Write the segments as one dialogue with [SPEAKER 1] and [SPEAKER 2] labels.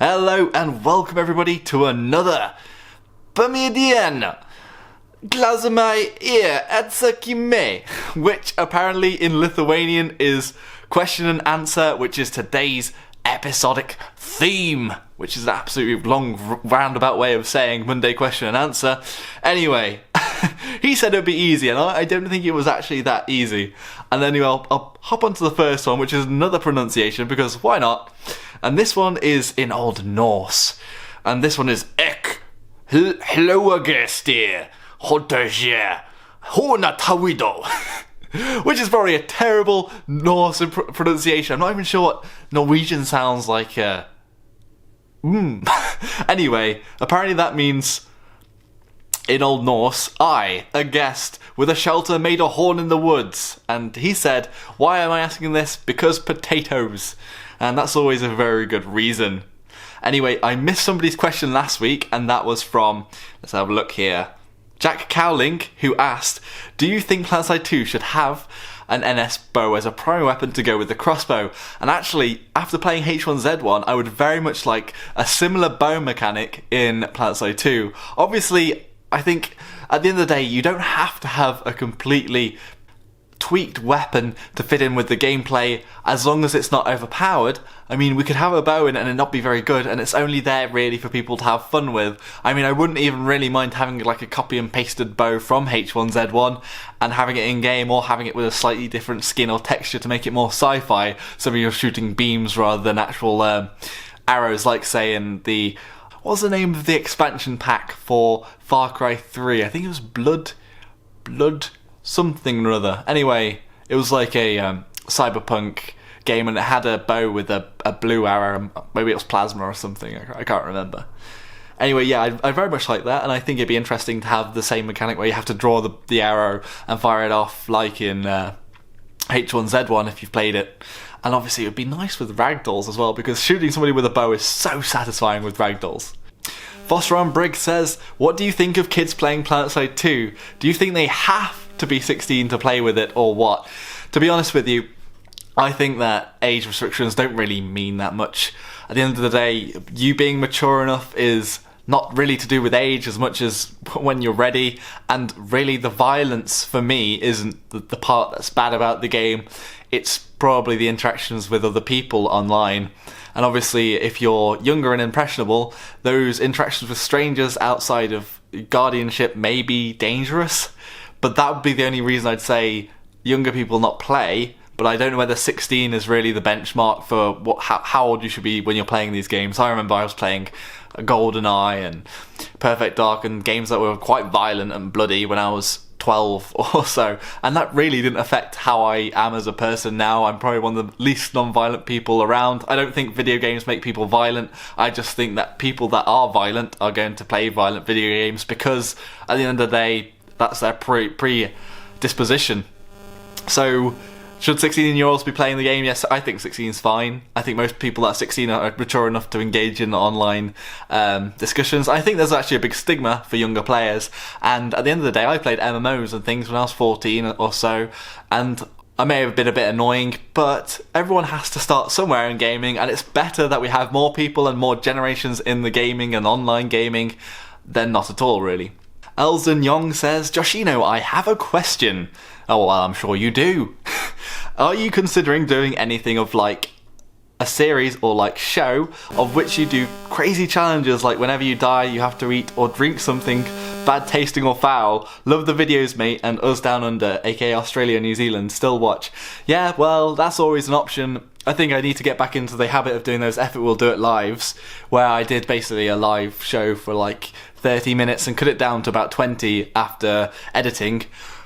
[SPEAKER 1] Hello and welcome everybody to another Pamidian Glazamai ear Atsakime, which apparently in Lithuanian is question and answer, which is today's episodic theme, which is an absolutely long roundabout way of saying Monday question and answer. Anyway, he said it'd be easy, and I don't think it was actually that easy. And anyway, I'll hop onto the first one, which is another pronunciation, because why not? And this one is in Old Norse, and this one is Ek Hloagestir Hotager Honatawido, which is probably a terrible Norse pronunciation. I'm not even sure what Norwegian sounds like. Anyway, apparently that means, in Old Norse, I, a guest, with a shelter made a horn in the woods. And he said, why am I asking this? Because potatoes. And that's always a very good reason. Anyway, I missed somebody's question last week, and that was from, let's have a look here, Jack Cowling, who asked, do you think Planetside 2 should have an NS bow as a primary weapon to go with the crossbow? And actually, after playing H1Z1, I would very much like a similar bow mechanic in Planetside 2. Obviously, I think at the end of the day, you don't have to have a completely tweaked weapon to fit in with the gameplay, as long as it's not overpowered. I mean, we could have a bow in it and it not be very good, and it's only there really for people to have fun with. I mean, I wouldn't even really mind having like a copy and pasted bow from H1Z1 and having it in game, or having it with a slightly different skin or texture to make it more sci-fi, so you're shooting beams rather than actual arrows, like say in the, what's the name of the expansion pack for Far Cry 3? I think it was Blood something or other. Anyway, it was like a cyberpunk game, and it had a bow with a blue arrow. Maybe it was plasma or something, I can't remember. Anyway, yeah, I very much like that, and I think it'd be interesting to have the same mechanic where you have to draw the arrow and fire it off like in H1Z1 if you've played it. And obviously it would be nice with ragdolls as well, because shooting somebody with a bow is so satisfying with ragdolls. Fosteron Briggs says, what do you think of kids playing Planetside 2? Do you think they have to be 16 to play with it, or what? To be honest with you, I think that age restrictions don't really mean that much. At the end of the day, you being mature enough is not really to do with age as much as when you're ready, and really the violence for me isn't the part that's bad about the game. It's probably the interactions with other people online. And obviously if you're younger and impressionable, those interactions with strangers outside of guardianship may be dangerous. But that would be the only reason I'd say younger people not play. But I don't know whether 16 is really the benchmark for how old you should be when you're playing these games. I remember I was playing GoldenEye and Perfect Dark and games that were quite violent and bloody when I was 12 or so. And that really didn't affect how I am as a person now. I'm probably one of the least non-violent people around. I don't think video games make people violent. I just think that people that are violent are going to play violent video games because at the end of the day, that's their predisposition. So, should 16-year-olds be playing the game? Yes, I think 16 is fine. I think most people that are 16 are mature enough to engage in online discussions. I think there's actually a big stigma for younger players. And at the end of the day, I played MMOs and things when I was 14 or so. And I may have been a bit annoying, but everyone has to start somewhere in gaming. And it's better that we have more people and more generations in the gaming and online gaming than not at all, really. Elzen Yong says, Joshino, I have a question. Oh, well, I'm sure you do. Are you considering doing anything of like a series or like show of which you do crazy challenges, like whenever you die you have to eat or drink something bad tasting or foul? Love the videos, mate, and us down under, aka Australia and New Zealand, still watch. Yeah, well, that's always an option. I think I need to get back into the habit of doing those Effort Will Do It lives, where I did basically a live show for like 30 minutes and cut it down to about 20 after editing.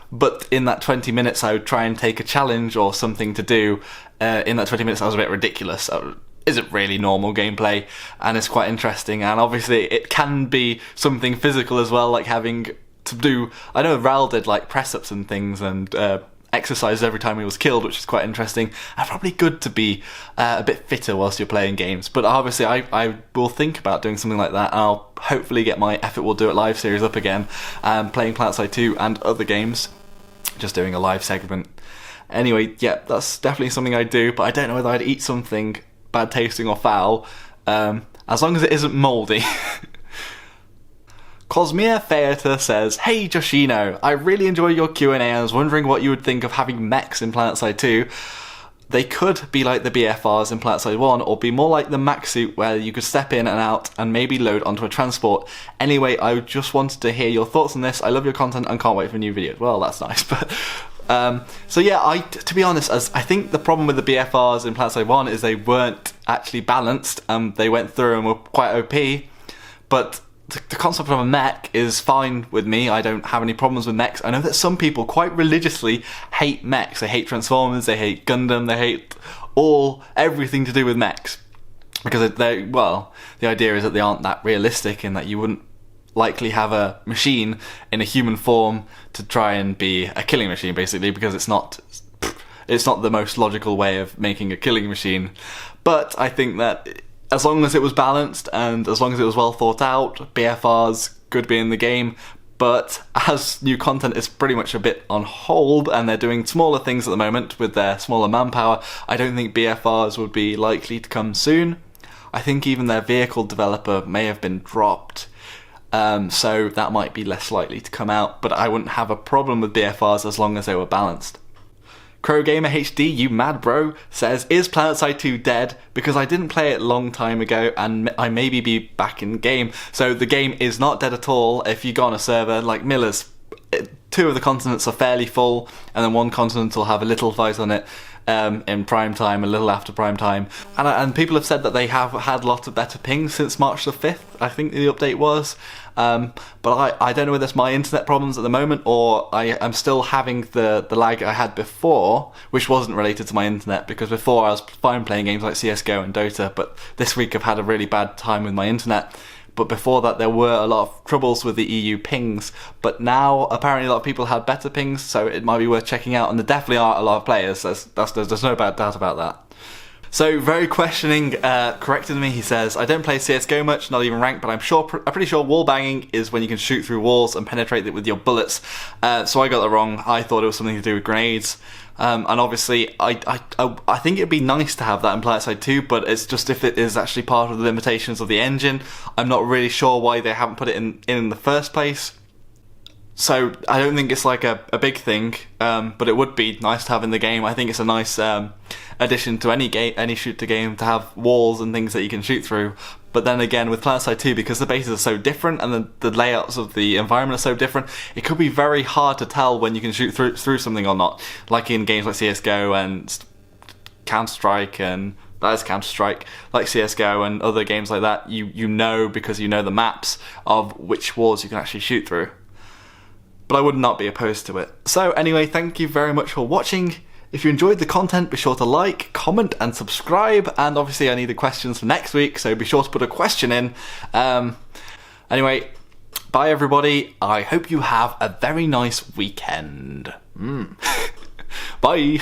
[SPEAKER 1] But in that 20 minutes I would try and take a challenge or something to do. In that 20 minutes I was a bit ridiculous. Isn't really normal gameplay, and it's quite interesting. And obviously it can be something physical as well, like having to do, I know Ral did like press-ups and things and exercise every time he was killed, which is quite interesting, and probably good to be a bit fitter whilst you're playing games. But obviously I will think about doing something like that, and I'll hopefully get my Effort Will Do It live series up again, playing Planetside 2 and other games, just doing a live segment. Anyway, yeah, that's definitely something I'd do, but I don't know whether I'd eat something bad tasting or foul. As long as it isn't mouldy. Cosmere Theater says, "Hey Joshino, I really enjoy your Q&A and I was wondering what you would think of having mechs in Planetside 2. They could be like the BFRs in Planetside 1 or be more like the mech suit where you could step in and out and maybe load onto a transport. Anyway, I just wanted to hear your thoughts on this. I love your content and can't wait for new videos." Well, that's nice, but... so yeah, to be honest, I think the problem with the BFRs in Planetside 1 is they weren't actually balanced. They went through and were quite OP, but the concept of a mech is fine with me. I don't have any problems with mechs. I know that some people quite religiously hate mechs. They hate Transformers, they hate Gundam, they hate everything to do with mechs. Because the idea is that they aren't that realistic and that you wouldn't likely have a machine in a human form to try and be a killing machine, basically, because it's not the most logical way of making a killing machine. But I think that as long as it was balanced and as long as it was well thought out, BFRs could be in the game. But as new content is pretty much a bit on hold and they're doing smaller things at the moment with their smaller manpower, I don't think BFRs would be likely to come soon. I think even their vehicle developer may have been dropped, so that might be less likely to come out, but I wouldn't have a problem with BFRs as long as they were balanced. Crowgamer HD, you mad bro, says, "Is Planetside 2 dead? Because I didn't play it a long time ago and I maybe be back in game." So the game is not dead at all. If you go on a server like Miller's, 2 of the continents are fairly full and then 1 continent will have a little fight on it in prime time, a little after prime time. And people have said that they have had lots of better pings since March the 5th, I think the update was. But I don't know whether it's my internet problems at the moment or I'm still having the lag I had before, which wasn't related to my internet, because before I was fine playing games like CSGO and Dota, but this week I've had a really bad time with my internet. But before that there were a lot of troubles with the EU pings, but now apparently a lot of people had better pings, so it might be worth checking out, and there definitely are a lot of players, there's no bad doubt about that. So, Very Questioning corrected me. He says, "I don't play CSGO much, not even ranked, but I'm pretty sure wallbanging is when you can shoot through walls and penetrate it with your bullets." So I got that wrong. I thought it was something to do with grenades. And obviously, I think it'd be nice to have that in Planetside 2, but it's just if it is actually part of the limitations of the engine. I'm not really sure why they haven't put it in the first place. So I don't think it's like a big thing, but it would be nice to have in the game. I think it's a nice addition to any shooter game to have walls and things that you can shoot through. But then again, with Planetside 2, because the bases are so different and the layouts of the environment are so different, it could be very hard to tell when you can shoot through something or not. Like in games like CSGO and Counter-Strike and... That is Counter-Strike, like CSGO and other games like that, you know, because you know the maps of which walls you can actually shoot through. But I would not be opposed to it. So anyway, thank you very much for watching. If you enjoyed the content, be sure to like, comment and subscribe. And obviously I need the questions for next week, so be sure to put a question in. Anyway, bye everybody. I hope you have a very nice weekend. Bye.